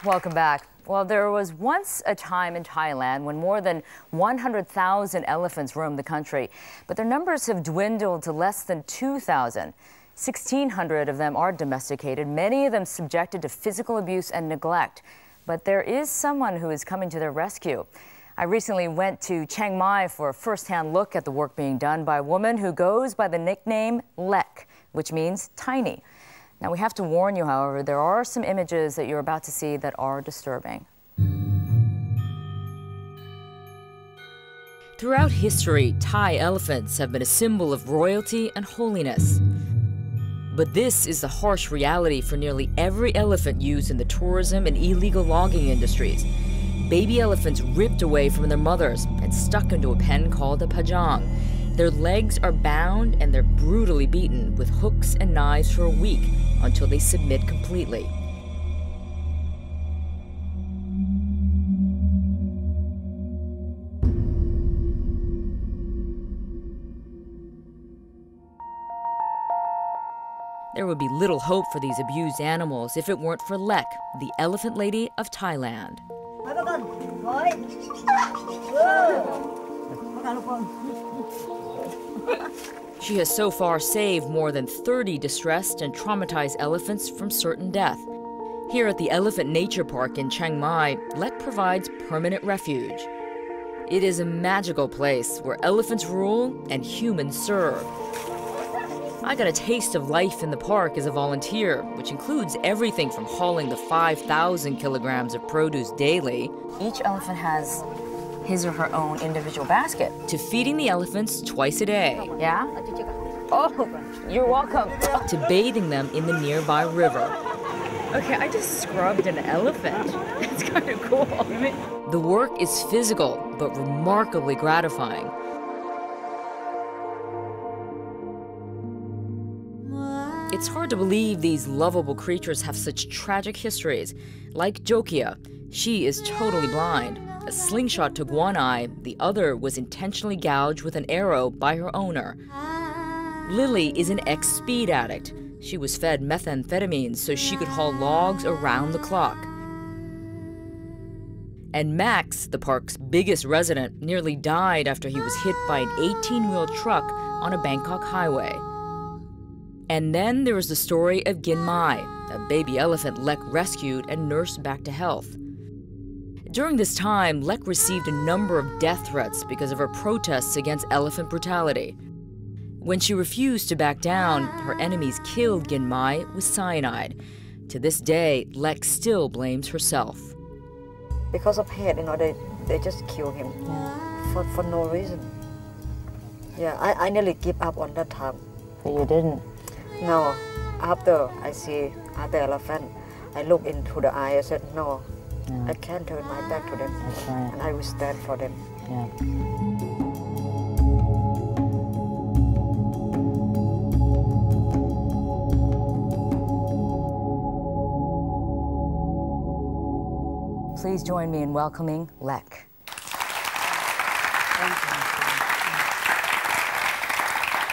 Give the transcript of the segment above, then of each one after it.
Welcome back. Well, there was once a time in Thailand when more than 100,000 elephants roamed the country, but their numbers have dwindled to less than 2,000. 1,600 of them are domesticated, many of them subjected to physical abuse and neglect. But there is someone who is coming to their rescue. I recently went to Chiang Mai for a first-hand look at the work being done by a woman who goes by the nickname Lek, which means tiny. Now, we have to warn you, however, there are some images that you're about to see that are disturbing. Throughout history, Thai elephants have been a symbol of royalty and holiness. But this is the harsh reality for nearly every elephant used in the tourism and illegal logging industries. Baby elephants ripped away from their mothers and stuck into a pen called a pajang. Their legs are bound and they're brutally beaten with hooks and knives for a week until they submit completely. There would be little hope for these abused animals if it weren't for Lek, the elephant lady of Thailand. She has so far saved more than 30 distressed and traumatized elephants from certain death. Here at the Elephant Nature Park in Chiang Mai, Lek provides permanent refuge. It is a magical place where elephants rule and humans serve. I got a taste of life in the park as a volunteer, which includes everything from hauling the 5,000 kilograms of produce daily. Each elephant has his or her own individual basket. To feeding the elephants twice a day. Yeah? Oh, you're welcome. To bathing them in the nearby river. Okay, I just scrubbed an elephant. It's kind of cool. The work is physical, but remarkably gratifying. It's hard to believe these lovable creatures have such tragic histories. Like Jokia, she is totally blind. A slingshot took one eye, the other was intentionally gouged with an arrow by her owner. Lily is an ex-speed addict. She was fed methamphetamine so she could haul logs around the clock. And Max, the park's biggest resident, nearly died after he was hit by an 18-wheel truck on a Bangkok highway. And then there was the story of Gin Mai, a baby elephant Lek rescued and nursed back to health. During this time, Lek received a number of death threats because of her protests against elephant brutality. When she refused to back down, her enemies killed Gin Mai with cyanide. To this day, Lek still blames herself. Because of hate, they just kill him for no reason. Yeah, I nearly give up on that time. But you didn't? No. After I see other elephant, I look into the eye. I said, no, I can't turn my back to them. That's right. And I will stand for them. Yeah. Please join me in welcoming Lek.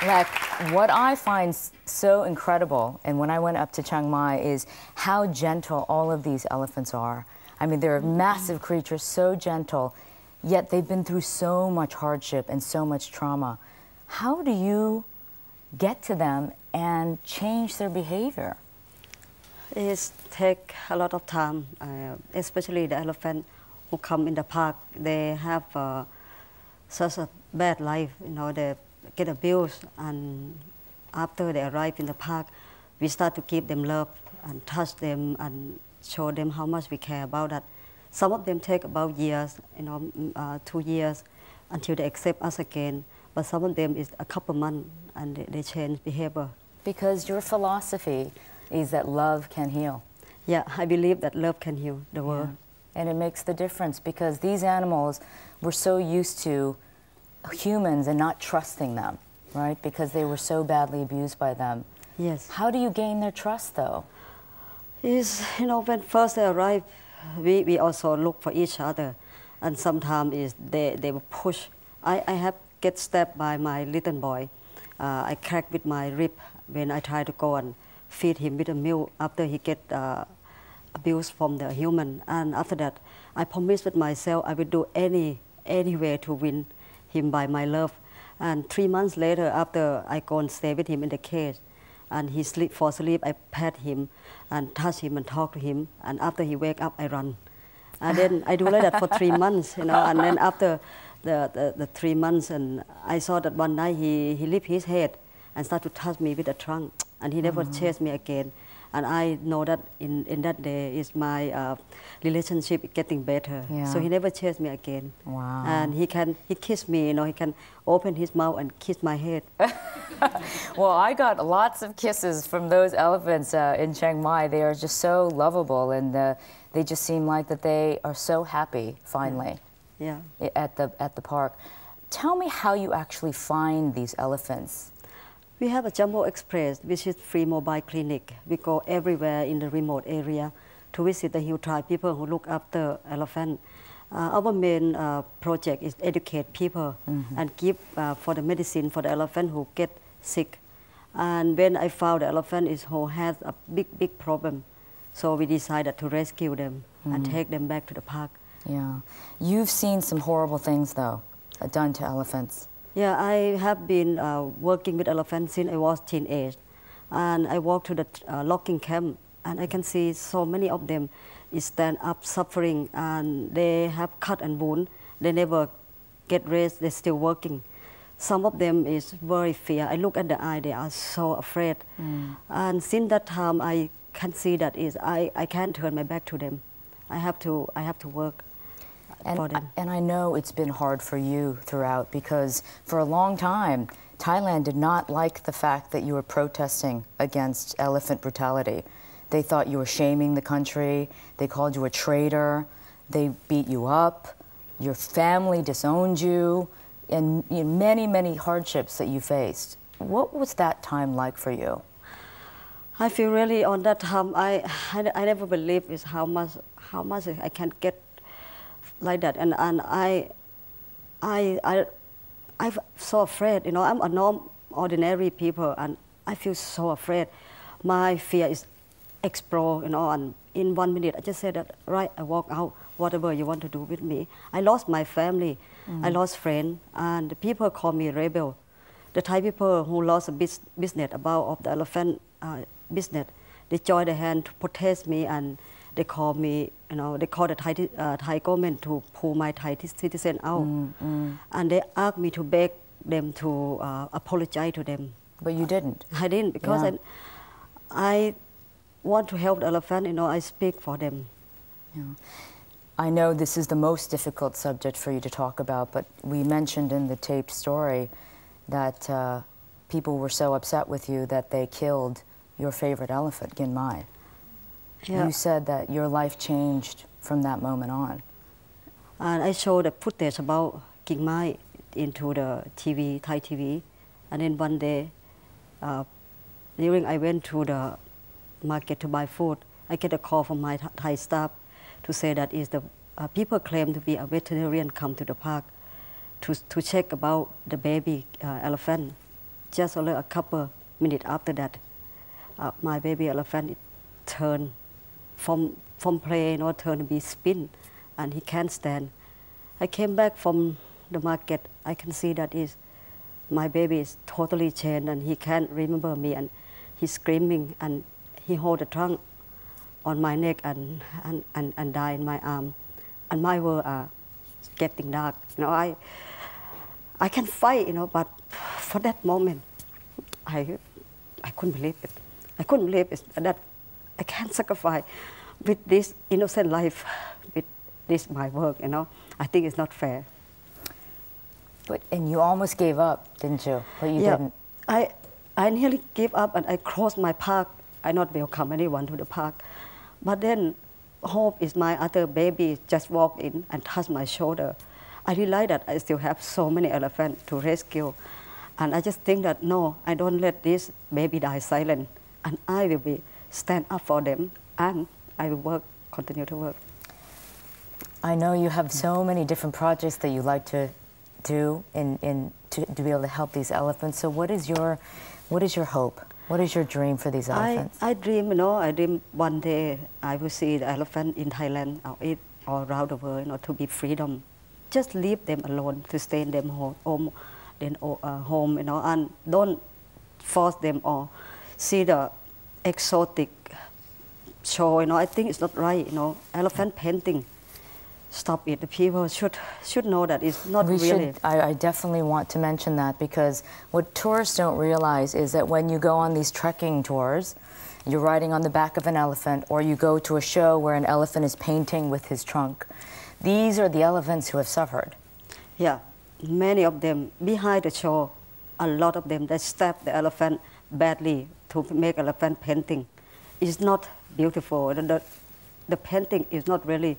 Lek, what I find so incredible, and when I went up to Chiang Mai, is how gentle all of these elephants are. I mean, they're massive creatures, so gentle, yet they've been through so much hardship and so much trauma. How do you get to them and change their behavior? It takes a lot of time, especially the elephant who come in the park. They have such a bad life, they get abused, and after they arrive in the park, we start to give them love and touch them and show them how much we care about that. Some of them take about years, 2 years, until they accept us again. But some of them is a couple months and they change behavior. Because your philosophy is that love can heal. Yeah, I believe that love can heal the world. Yeah. And it makes the difference because these animals, we're so used to humans and not trusting them, right? Because they were so badly abused by them. Yes. How do you gain their trust, though? When first they arrive, we also look for each other, and sometimes they will push. I have get stabbed by my little boy. I cracked with my rib when I try to go and feed him with a milk after he get abuse from the human. And after that, I promised with myself I would do any way to win him by my love. And 3 months later, after I go and stay with him in the cage, and he fall asleep, I pet him and touch him and talk to him. And after he wake up, I run. And then I do like that for 3 months, you know. And then after the 3 months, and I saw that one night he lift his head and start to touch me with a trunk, and he never chased me again. And I know that in that day is my relationship getting better. Yeah. So he never chased me again. Wow. And he kissed me, you know, he can open his mouth and kiss my head. Well, I got lots of kisses from those elephants in Chiang Mai. They are just so lovable, and they just seem like that they are so happy finally. Yeah. At the park. Tell me how you actually find these elephants. We have a Jumbo Express, which is free mobile clinic. We go everywhere in the remote area to visit the Hill tribe people who look after elephant. Our main project is educate people and give for the medicine for the elephant who get sick. And when I found the elephant who has a big problem, so we decided to rescue them and take them back to the park. Yeah. You've seen some horrible things, though, done to elephants. Yeah, I have been working with elephants since I was teenage. And I walk to the logging camp, and I can see so many of them stand up suffering, and they have cut and wound. They never get rest, they're still working. Some of them is very fear. I look at the eye, they are so afraid. And since that time, I can see that I can't turn my back to them. I have to work. And I know it's been hard for you throughout, because for a long time, Thailand did not like the fact that you were protesting against elephant brutality. They thought you were shaming the country. They called you a traitor. They beat you up. Your family disowned you, and many hardships that you faced. What was that time like for you? I feel really on that time, I never believed is how much I can get like that, and I'm so afraid. You know, I'm a ordinary people, and I feel so afraid. My fear is explode. You know, and in 1 minute I just said that right. I walk out. Whatever you want to do with me. I lost my family. I lost friends, and the people call me rebel. The Thai people who lost a business of the elephant business, they joined the hand to protest me, and they call me, you know, they call the Thai government to pull my Thai citizen out. And they asked me to beg them to apologize to them. But you didn't. I didn't, because I want to help the elephant, you know, I speak for them. Yeah. I know this is the most difficult subject for you to talk about, but we mentioned in the taped story that people were so upset with you that they killed your favorite elephant, Gin Mai. Yeah. You said that your life changed from that moment on. And I showed the footage about King Mai into the TV, Thai TV. And then one day, during I went to the market to buy food, I get a call from my Thai staff to say that is the people claim to be a veterinarian come to the park to check about the baby elephant. Just only a couple minutes after that, my baby elephant turned from play, you know, turn to be spin, and he can't stand. I came back from the market. I can see that my baby is totally changed, and he can't remember me, and he's screaming, and he hold the trunk on my neck and die in my arm, and my world are getting dark. You know, I can fight, you know, but for that moment, I couldn't believe it. I couldn't believe it, that I can't sacrifice with this innocent life, with this my work, you know. I think it's not fair. And you almost gave up, didn't you? But you didn't. I nearly gave up, and I closed my park. I not welcome anyone to the park. But then Hope is my other baby, just walked in and touched my shoulder. I realized that I still have so many elephants to rescue. And I just think that, no, I don't let this baby die silent. And I will stand up for them, and I will continue to work. I know you have so many different projects that you like to do to be able to help these elephants. So what is your hope? What is your dream for these elephants? I dream, I dream one day I will see the elephant in Thailand or it all around the world, to be freedom. Just leave them alone, to stay in them home, and don't force them or see the exotic show. I think it's not right. Elephant painting. Stop it. The people should know that it's not really. I definitely want to mention that, because what tourists don't realize is that when you go on these trekking tours, you're riding on the back of an elephant, or you go to a show where an elephant is painting with his trunk. These are the elephants who have suffered. Yeah, many of them behind the show, a lot of them, they stab the elephant badly to make elephant painting. It's not beautiful. The painting is not really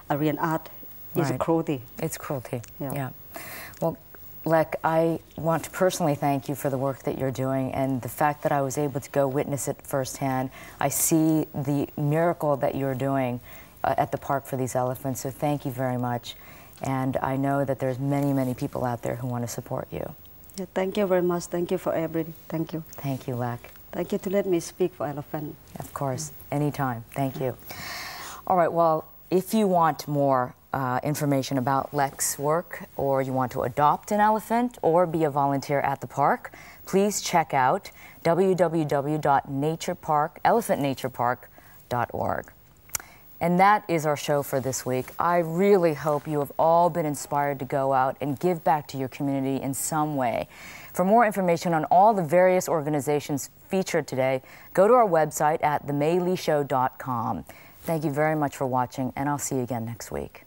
a real art. It's Right. cruelty. It's cruelty. Yeah. Well, Lek, I want to personally thank you for the work that you're doing, and the fact that I was able to go witness it firsthand. I see the miracle that you're doing at the park for these elephants, so thank you very much. And I know that there's many, many people out there who want to support you. Yeah, thank you very much. Thank you for everything. Thank you. Thank you, Lek. Thank you to let me speak for elephant. Of course, anytime. Thank you. All right, well, if you want more information about Lek's work, or you want to adopt an elephant or be a volunteer at the park, please check out elephantnaturepark.org. And that is our show for this week. I really hope you have all been inspired to go out and give back to your community in some way. For more information on all the various organizations featured today, go to our website at themayleeshow.com. Thank you very much for watching, and I'll see you again next week.